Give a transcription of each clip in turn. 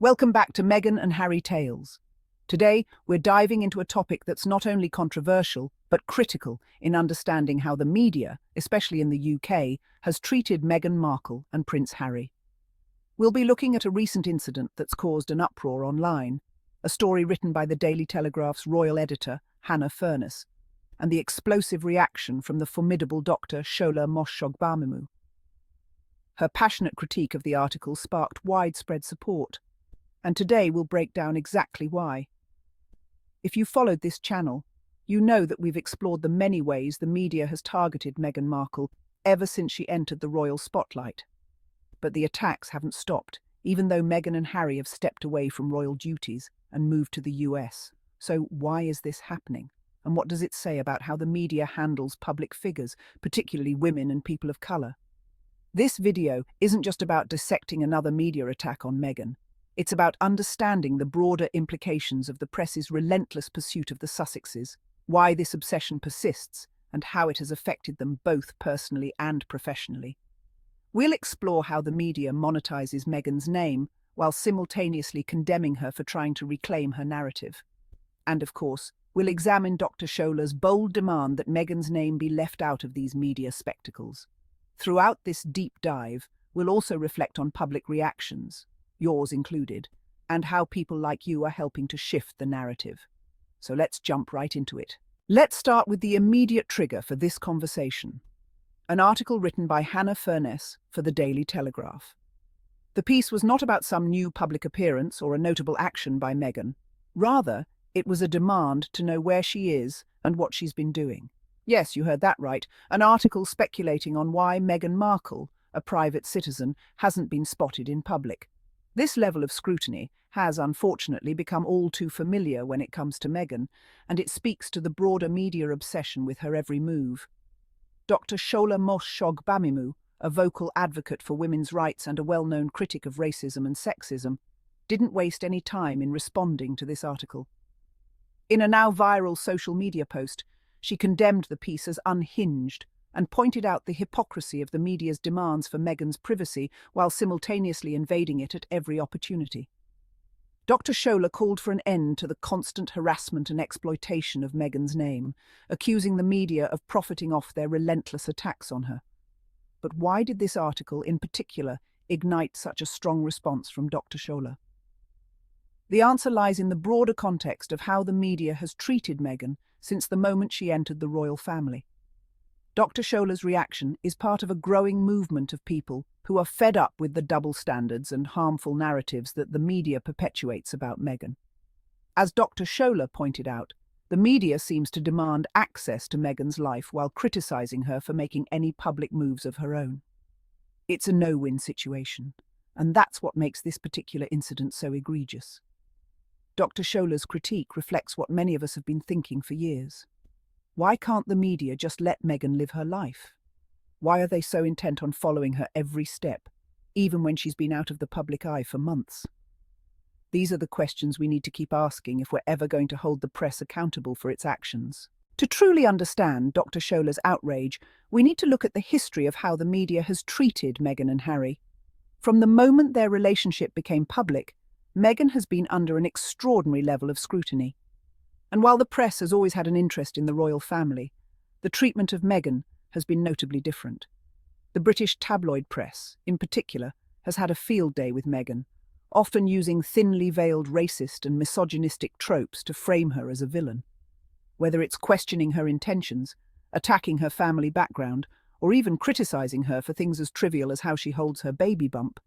Welcome back to Meghan and Harry Tales. Today, we're diving into a topic that's not only controversial, but critical in understanding how the media, especially in the UK, has treated Meghan Markle and Prince Harry. We'll be looking at a recent incident that's caused an uproar online, a story written by the Daily Telegraph's royal editor, Hannah Furness, and the explosive reaction from the formidable Dr. Shola. Her passionate critique of the article sparked widespread support, and today we'll break down exactly why. If you followed this channel, you know that we've explored the many ways the media has targeted Meghan Markle ever since she entered the royal spotlight. But the attacks haven't stopped, even though Meghan and Harry have stepped away from royal duties and moved to the US. So why is this happening? And what does it say about how the media handles public figures, particularly women and people of colour? This video isn't just about dissecting another media attack on Meghan. It's about understanding the broader implications of the press's relentless pursuit of the Sussexes, why this obsession persists, and how it has affected them both personally and professionally. We'll explore how the media monetizes Meghan's name while simultaneously condemning her for trying to reclaim her narrative. And of course, we'll examine Dr. Shola's bold demand that Meghan's name be left out of these media spectacles. Throughout this deep dive, we'll also reflect on public reactions, yours included, and how people like you are helping to shift the narrative. So let's jump right into it. Let's start with the immediate trigger for this conversation. An article written by Hannah Furness for the Daily Telegraph. The piece was not about some new public appearance or a notable action by Meghan. Rather, it was a demand to know where she is and what she's been doing. Yes, you heard that right, an article speculating on why Meghan Markle, a private citizen, hasn't been spotted in public. This level of scrutiny has, unfortunately, become all too familiar when it comes to Meghan, and it speaks to the broader media obsession with her every move. Dr. Shola, a vocal advocate for women's rights and a well-known critic of racism and sexism, didn't waste any time in responding to this article. In a now viral social media post, she condemned the piece as unhinged and pointed out the hypocrisy of the media's demands for Meghan's privacy while simultaneously invading it at every opportunity. Dr. Shola called for an end to the constant harassment and exploitation of Meghan's name, accusing the media of profiting off their relentless attacks on her. But why did this article, in particular, ignite such a strong response from Dr. Shola? The answer lies in the broader context of how the media has treated Meghan since the moment she entered the royal family. Dr. Shola's reaction is part of a growing movement of people who are fed up with the double standards and harmful narratives that the media perpetuates about Meghan. As Dr. Shola pointed out, the media seems to demand access to Meghan's life while criticizing her for making any public moves of her own. It's a no-win situation, and that's what makes this particular incident so egregious. Dr. Shola's critique reflects what many of us have been thinking for years. Why can't the media just let Meghan live her life? Why are they so intent on following her every step, even when she's been out of the public eye for months? These are the questions we need to keep asking if we're ever going to hold the press accountable for its actions. To truly understand Dr. Shola's outrage, we need to look at the history of how the media has treated Meghan and Harry. From the moment their relationship became public, Meghan has been under an extraordinary level of scrutiny. And while the press has always had an interest in the royal family, the treatment of Meghan has been notably different. The British tabloid press, in particular, has had a field day with Meghan, often using thinly veiled racist and misogynistic tropes to frame her as a villain. Whether it's questioning her intentions, attacking her family background, or even criticizing her for things as trivial as how she holds her baby bump,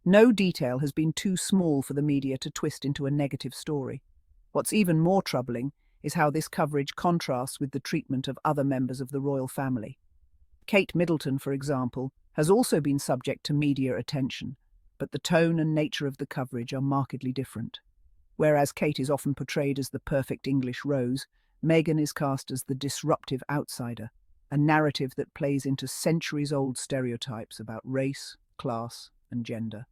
no detail has been too small for the media to twist into a negative story. What's even more troubling is how this coverage contrasts with the treatment of other members of the royal family. Kate Middleton, for example, has also been subject to media attention, but the tone and nature of the coverage are markedly different. Whereas Kate is often portrayed as the perfect English rose, Meghan is cast as the disruptive outsider, a narrative that plays into centuries-old stereotypes about race, class, and gender.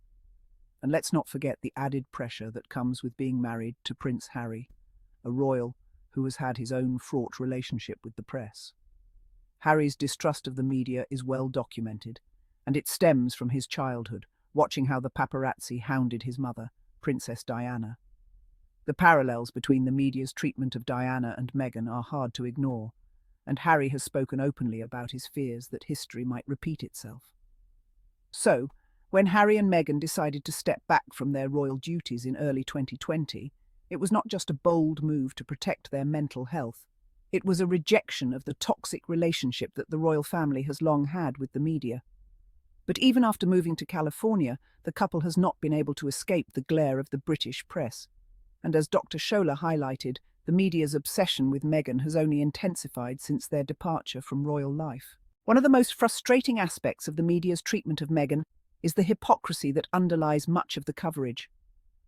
And let's not forget the added pressure that comes with being married to Prince Harry, a royal who has had his own fraught relationship with the press. Harry's distrust of the media is well documented, and it stems from his childhood, watching how the paparazzi hounded his mother, Princess Diana. The parallels between the media's treatment of Diana and Meghan are hard to ignore, and Harry has spoken openly about his fears that history might repeat itself. So, when Harry and Meghan decided to step back from their royal duties in early 2020, it was not just a bold move to protect their mental health. It was a rejection of the toxic relationship that the royal family has long had with the media. But even after moving to California, the couple has not been able to escape the glare of the British press. And as Dr. Shola highlighted, the media's obsession with Meghan has only intensified since their departure from royal life. One of the most frustrating aspects of the media's treatment of Meghan is the hypocrisy that underlies much of the coverage.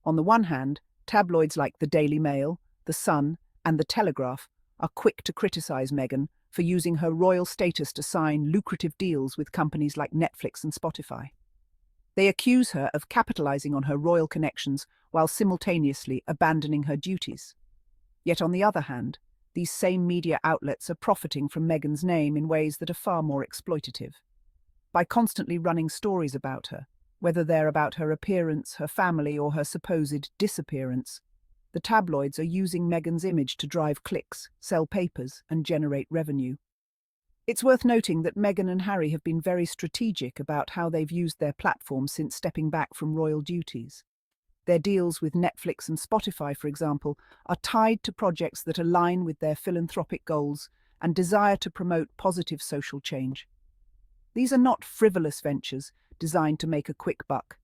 On the one hand, tabloids like the Daily Mail, the Sun, and the Telegraph are quick to criticize Meghan for using her royal status to sign lucrative deals with companies like Netflix and Spotify. They accuse her of capitalizing on her royal connections while simultaneously abandoning her duties. Yet on the other hand, these same media outlets are profiting from Meghan's name in ways that are far more exploitative. By constantly running stories about her, whether they're about her appearance, her family, or her supposed disappearance, the tabloids are using Meghan's image to drive clicks, sell papers, and generate revenue. It's worth noting that Meghan and Harry have been very strategic about how they've used their platform since stepping back from royal duties. Their deals with Netflix and Spotify, for example, are tied to projects that align with their philanthropic goals and desire to promote positive social change. These are not frivolous ventures designed to make a quick buck.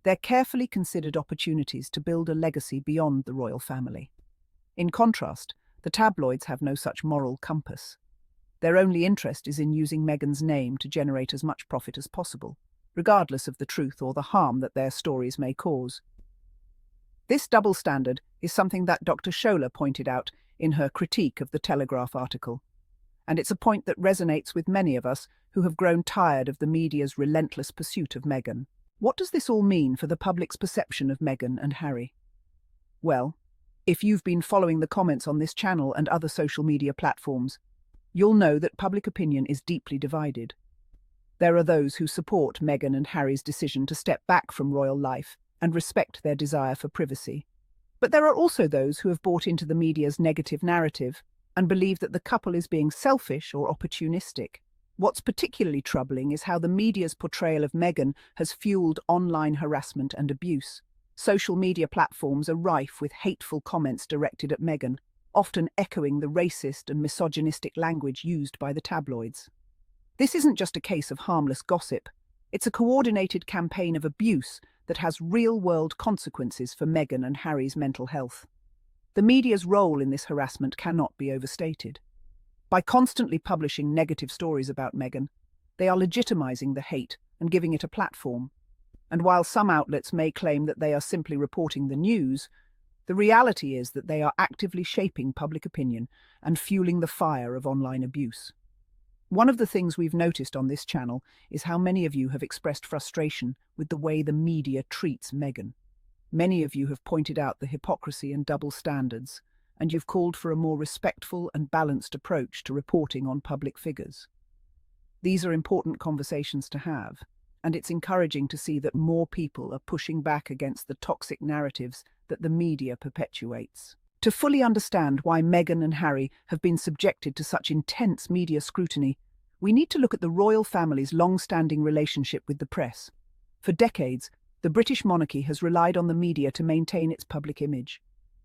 They're carefully considered opportunities to build a legacy beyond the royal family. In contrast, the tabloids have no such moral compass. Their only interest is in using Meghan's name to generate as much profit as possible, regardless of the truth or the harm that their stories may cause. This double standard is something that Dr. Shola pointed out in her critique of the Telegraph article. And it's a point that resonates with many of us who have grown tired of the media's relentless pursuit of Meghan. What does this all mean for the public's perception of Meghan and Harry? Well, if you've been following the comments on this channel and other social media platforms, you'll know that public opinion is deeply divided. There are those who support Meghan and Harry's decision to step back from royal life and respect their desire for privacy. But there are also those who have bought into the media's negative narrative and believe that the couple is being selfish or opportunistic. What's particularly troubling is how the media's portrayal of Meghan has fueled online harassment and abuse. Social media platforms are rife with hateful comments directed at Meghan, often echoing the racist and misogynistic language used by the tabloids. This isn't just a case of harmless gossip. It's a coordinated campaign of abuse that has real-world consequences for Meghan and Harry's mental health. The media's role in this harassment cannot be overstated. By constantly publishing negative stories about Meghan, they are legitimizing the hate and giving it a platform. And while some outlets may claim that they are simply reporting the news, the reality is that they are actively shaping public opinion and fueling the fire of online abuse. One of the things we've noticed on this channel is how many of you have expressed frustration with the way the media treats Meghan. Many of you have pointed out the hypocrisy and double standards, and you've called for a more respectful and balanced approach to reporting on public figures. These are important conversations to have, and it's encouraging to see that more people are pushing back against the toxic narratives that the media perpetuates. To fully understand why Meghan and Harry have been subjected to such intense media scrutiny, we need to look at the royal family's long-standing relationship with the press. For decades, the British monarchy has relied on the media to maintain its public image.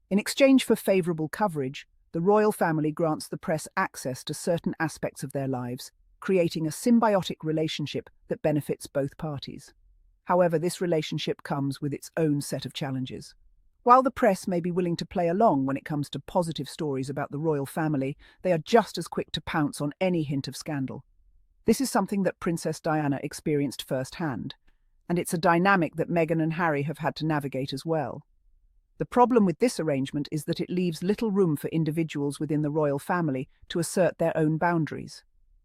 In exchange for favourable coverage, the royal family grants the press access to certain aspects of their lives, creating a symbiotic relationship that benefits both parties. However, this relationship comes with its own set of challenges. While the press may be willing to play along when it comes to positive stories about the royal family, they are just as quick to pounce on any hint of scandal. This is something that Princess Diana experienced firsthand, and it's a dynamic that Meghan and Harry have had to navigate as well. The problem with this arrangement is that it leaves little room for individuals within the royal family to assert their own boundaries.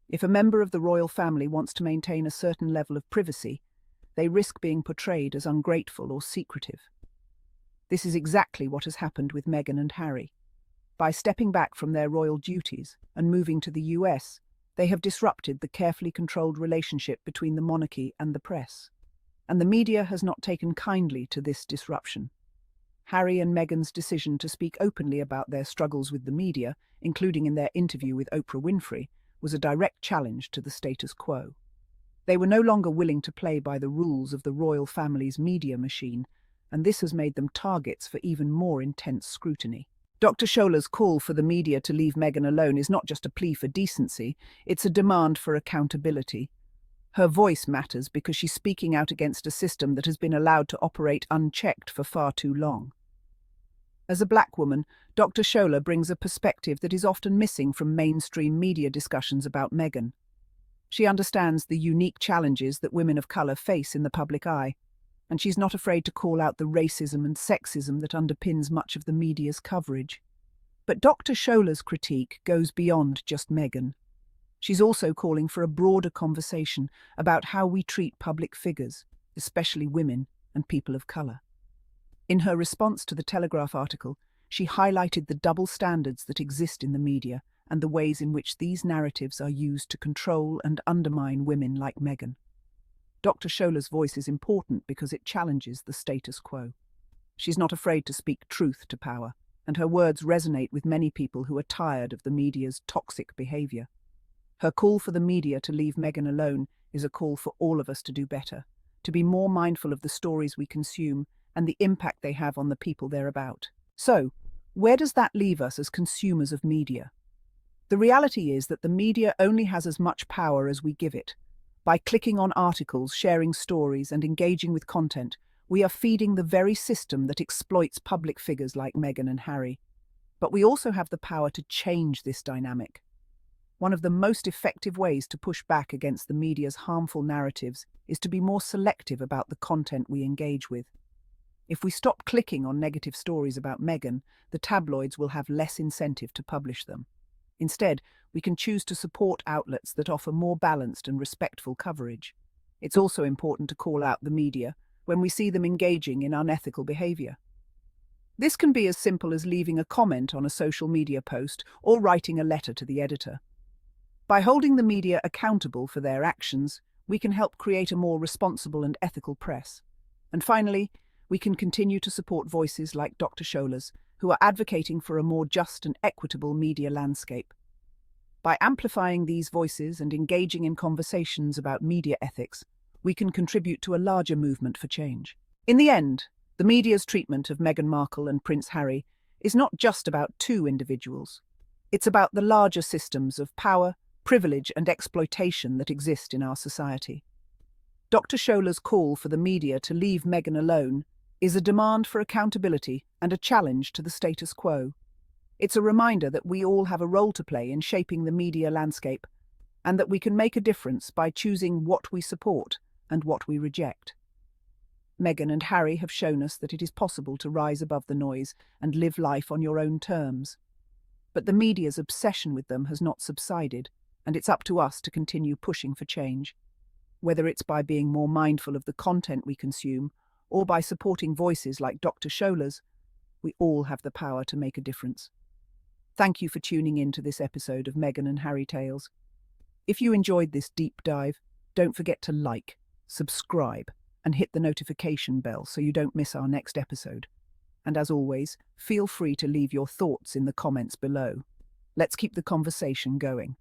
If a member of the royal family wants to maintain a certain level of privacy, they risk being portrayed as ungrateful or secretive. This is exactly what has happened with Meghan and Harry. By stepping back from their royal duties and moving to the US, they have disrupted the carefully controlled relationship between the monarchy and the press. And the media has not taken kindly to this disruption. Harry and Meghan's decision to speak openly about their struggles with the media, including in their interview with Oprah Winfrey, was a direct challenge to the status quo. They were no longer willing to play by the rules of the royal family's media machine, and this has made them targets for even more intense scrutiny. Dr. Shola's call for the media to leave Meghan alone is not just a plea for decency, it's a demand for accountability. Her voice matters because she's speaking out against a system that has been allowed to operate unchecked for far too long. As a black woman, Dr. Shola brings a perspective that is often missing from mainstream media discussions about Meghan. She understands the unique challenges that women of colour face in the public eye, and she's not afraid to call out the racism and sexism that underpins much of the media's coverage. But Dr. Shola's critique goes beyond just Meghan. She's also calling for a broader conversation about how we treat public figures, especially women and people of colour. In her response to the Telegraph article, she highlighted the double standards that exist in the media and the ways in which these narratives are used to control and undermine women like Meghan. Dr. Shola's voice is important because it challenges the status quo. She's not afraid to speak truth to power, and her words resonate with many people who are tired of the media's toxic behaviour. Her call for the media to leave Meghan alone is a call for all of us to do better, to be more mindful of the stories we consume and the impact they have on the people they're about. So, where does that leave us as consumers of media? The reality is that the media only has as much power as we give it. By clicking on articles, sharing stories, and engaging with content, we are feeding the very system that exploits public figures like Meghan and Harry. But we also have the power to change this dynamic. One of the most effective ways to push back against the media's harmful narratives is to be more selective about the content we engage with. If we stop clicking on negative stories about Meghan, the tabloids will have less incentive to publish them. Instead, we can choose to support outlets that offer more balanced and respectful coverage. It's also important to call out the media when we see them engaging in unethical behaviour. This can be as simple as leaving a comment on a social media post or writing a letter to the editor. By holding the media accountable for their actions, we can help create a more responsible and ethical press. And finally, we can continue to support voices like Dr. Shola's, who are advocating for a more just and equitable media landscape. By amplifying these voices and engaging in conversations about media ethics, we can contribute to a larger movement for change. In the end, the media's treatment of Meghan Markle and Prince Harry is not just about two individuals. It's about the larger systems of power, privilege and exploitation that exist in our society. Dr. Shola's call for the media to leave Meghan alone is a demand for accountability and a challenge to the status quo. It's a reminder that we all have a role to play in shaping the media landscape, and that we can make a difference by choosing what we support and what we reject. Meghan and Harry have shown us that it is possible to rise above the noise and live life on your own terms. But the media's obsession with them has not subsided, and it's up to us to continue pushing for change. Whether it's by being more mindful of the content we consume, or by supporting voices like Dr. Shola's, we all have the power to make a difference. Thank you for tuning in to this episode of Meghan and Harry Tales. If you enjoyed this deep dive, don't forget to like, subscribe, and hit the notification bell so you don't miss our next episode. And as always, feel free to leave your thoughts in the comments below. Let's keep the conversation going.